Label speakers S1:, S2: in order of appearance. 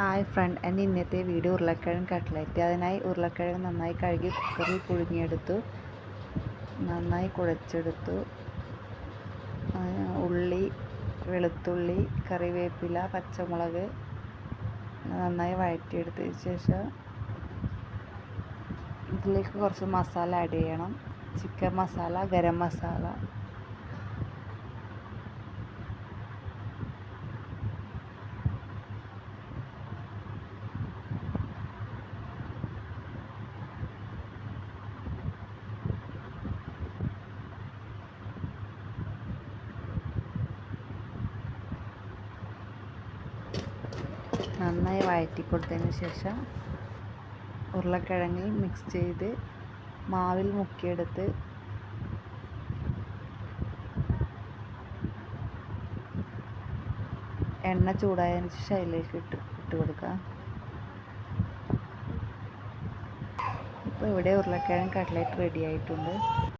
S1: Hi front, എൻ്റെ ഇന്നത്തെ video ഉരുളക്കിഴങ്ങ് കട്ട്ലറ്റ്. അതിനായി ഉരുളക്കിഴങ്ങ് നന്നായി കഴുകി കുക്കറിൽ പുഴുങ്ങിയെടുത്തു, നന്നായി കുഴച്ചെടുത്തു. ഉള്ളി, വെളുത്തുള്ളി, കറിവേപ്പില, പച്ചമുളക് നന്നായി വഴറ്റിയെടുത്തതിന് ശേഷം ഇതിലേക്ക് കുറച്ച് മസാല ആഡ് ചെയ്യണം. ചിക്കൻ മസാല, ഗരം മസാല, നന്നായി വഴറ്റി കൊടുത്തതിന് ശേഷം ഉരുളക്കിഴങ്ങിൽ മിക്സ് ചെയ്ത് മാവിൽ മുക്കിയെടുത്ത് എണ്ണ ചൂടായതിന് ശേഷം അതിലേക്ക് ഇട്ട് കൊടുക്കുക. ഇപ്പോൾ ഇവിടെ ഉരുളക്കിഴങ്ങ് കട്ട്ലറ്റ് റെഡി ആയിട്ടുണ്ട്.